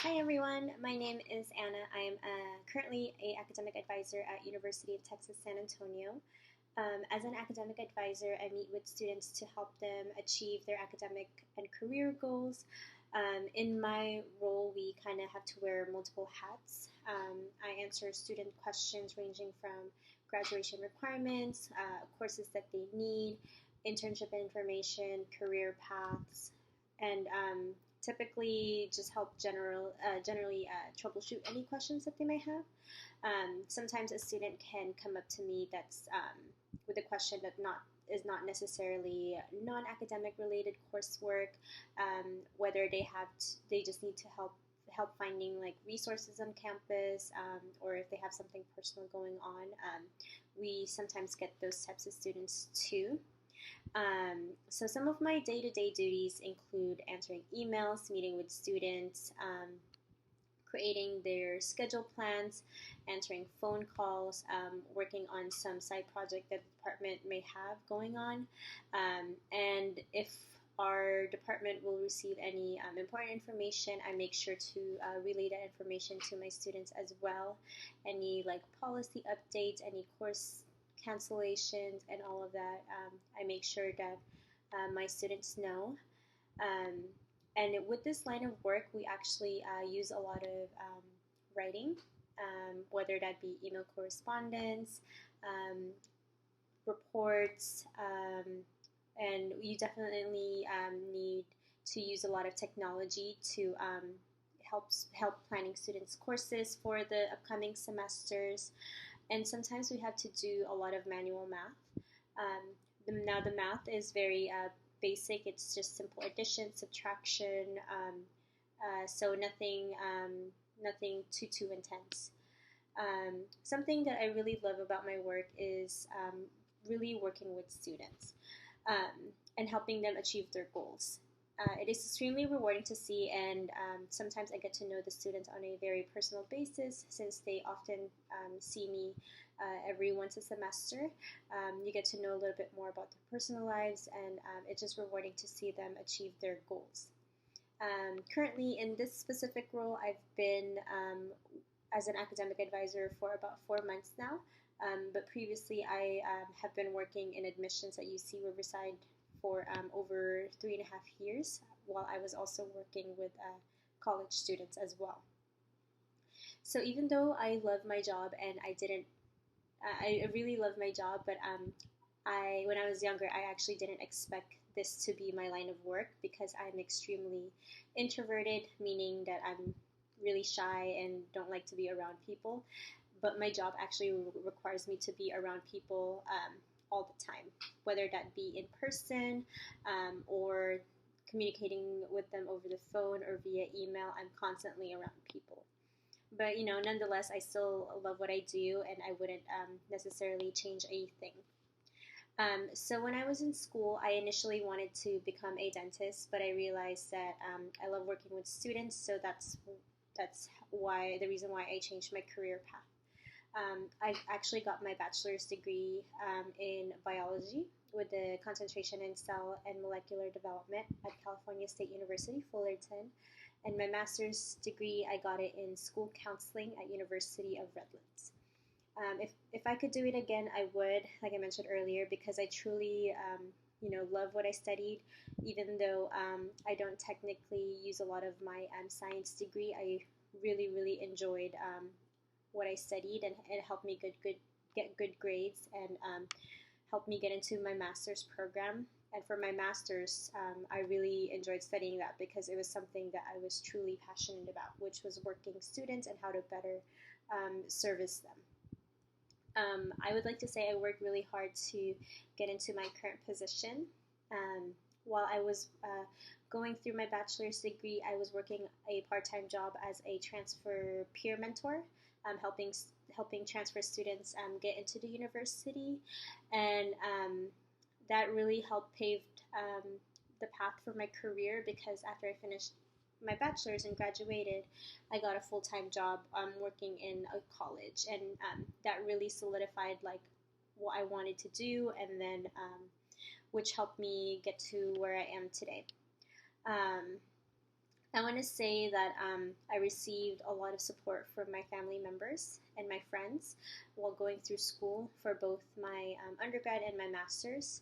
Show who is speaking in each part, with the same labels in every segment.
Speaker 1: Hi everyone, my name is Anna. I am currently a academic advisor at University of Texas San Antonio. As an academic advisor, I meet with students to help them achieve their academic and career goals. In my role, we kind of have to wear multiple hats. I answer student questions ranging from graduation requirements, courses that they need, internship information, career paths, and typically just help generally troubleshoot any questions that they may have. Sometimes a student can come up to me that's with a question that not necessarily non-academic related coursework, whether they just need to help finding like resources on campus, or if they have something personal going on. We sometimes get those types of students too. So some of my day-to-day duties include answering emails, meeting with students, creating their schedule plans, answering phone calls, working on some side project that the department may have going on. And if our department will receive any important information, I make sure to relay that information to my students as well. Any like policy updates, any course cancellations, and all of that, I make sure that my students know. Um, and with this line of work, we actually use a lot of writing, whether that be email correspondence, um, reports, and you definitely need to use a lot of technology to help planning students' courses for the upcoming semesters. And sometimes we have to do a lot of manual math. Now the math is very basic. It's just simple addition, subtraction, so nothing too intense. Something that I really love about my work is really working with students, and helping them achieve their goals. It is extremely rewarding to see, and sometimes I get to know the students on a very personal basis since they often see me every once a semester. You get to know a little bit more about their personal lives, and it's just rewarding to see them achieve their goals. Currently, in this specific role, I've been as an academic advisor for about 4 months now. But previously, I have been working in admissions at UC Riverside for over 3.5 years, while I was also working with college students as well. So even though I love my job and I really love my job, but when I was younger, I actually didn't expect this to be my line of work because I'm extremely introverted, meaning that I'm really shy and don't like to be around people. But my job actually requires me to be around people all the time, whether that be in person, or communicating with them over the phone or via email. I'm constantly around people. But nonetheless, I still love what I do, and I wouldn't necessarily change anything. So when I was in school, I initially wanted to become a dentist, but I realized that I love working with students, so that's why the reason why I changed my career path. I actually got my bachelor's degree in biology with a concentration in cell and molecular development at California State University, Fullerton. And my master's degree, I got it in school counseling at University of Redlands. If I could do it again, I would, like I mentioned earlier, because I truly, love what I studied. Even though I don't technically use a lot of my science degree, I really enjoyed what I studied, and it helped me get good grades, and helped me get into my master's program. And for my master's, I really enjoyed studying that because it was something that I was truly passionate about, which was working students and how to better service them. I would like to say I worked really hard to get into my current position. While I was going through my bachelor's degree, I was working a part-time job as a transfer peer mentor, helping transfer students get into the university, and that really helped pave the path for my career because after I finished my bachelor's and graduated, I got a full-time job working in a college, and that really solidified like what I wanted to do, and then which helped me get to where I am today. Um, I want to say that I received a lot of support from my family members and my friends while going through school for both my undergrad and my master's.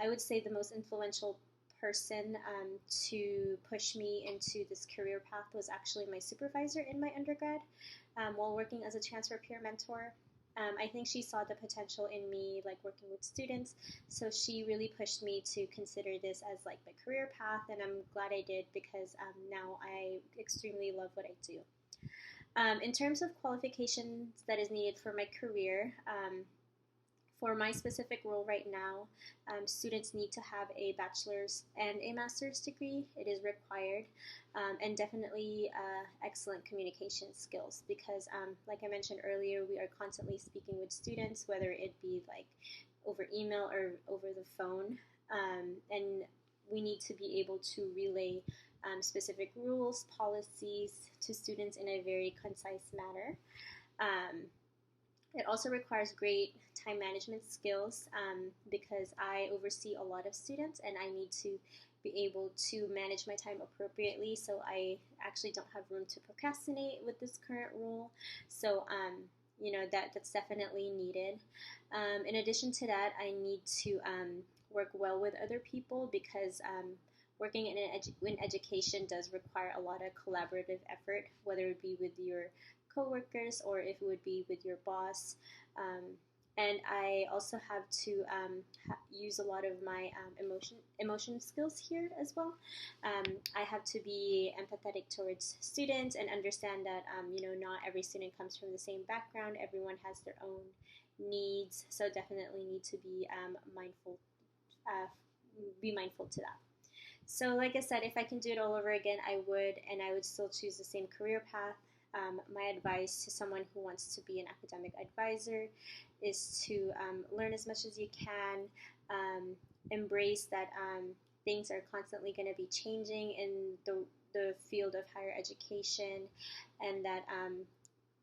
Speaker 1: I would say the most influential person to push me into this career path was actually my supervisor in my undergrad while working as a transfer peer mentor. I think she saw the potential in me, like working with students, so she really pushed me to consider this as like my career path, and I'm glad I did because now I extremely love what I do. In terms of qualifications that is needed for my career, for my specific role right now, students need to have a bachelor's and a master's degree. It is required, and definitely excellent communication skills because, like I mentioned earlier, we are constantly speaking with students, whether it be like over email or over the phone, and we need to be able to relay specific rules, policies to students in a very concise manner. Um, it also requires great time management skills because I oversee a lot of students and I need to be able to manage my time appropriately. So I actually don't have room to procrastinate with this current role. So, that's definitely needed. In addition to that, I need to work well with other people because working in education does require a lot of collaborative effort, whether it be with your coworkers or if it would be with your boss. And I also have to use a lot of my emotion skills here as well. I have to be empathetic towards students and understand that not every student comes from the same background. Everyone has their own needs, so definitely need to mindful, uh, be mindful to that. So, like I said, if I can do it all over again, I would, and I would still choose the same career path. My advice to someone who wants to be an academic advisor is to learn as much as you can, embrace that things are constantly going to be changing in the field of higher education, and that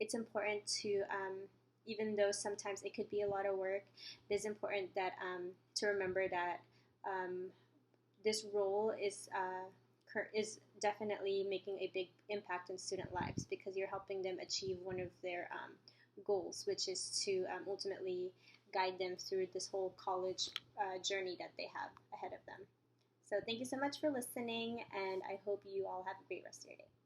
Speaker 1: it's important to, even though sometimes it could be a lot of work, it is important that to remember that this role is definitely making a big impact in student lives because you're helping them achieve one of their goals, which is to ultimately guide them through this whole college journey that they have ahead of them. So thank you so much for listening, and I hope you all have a great rest of your day.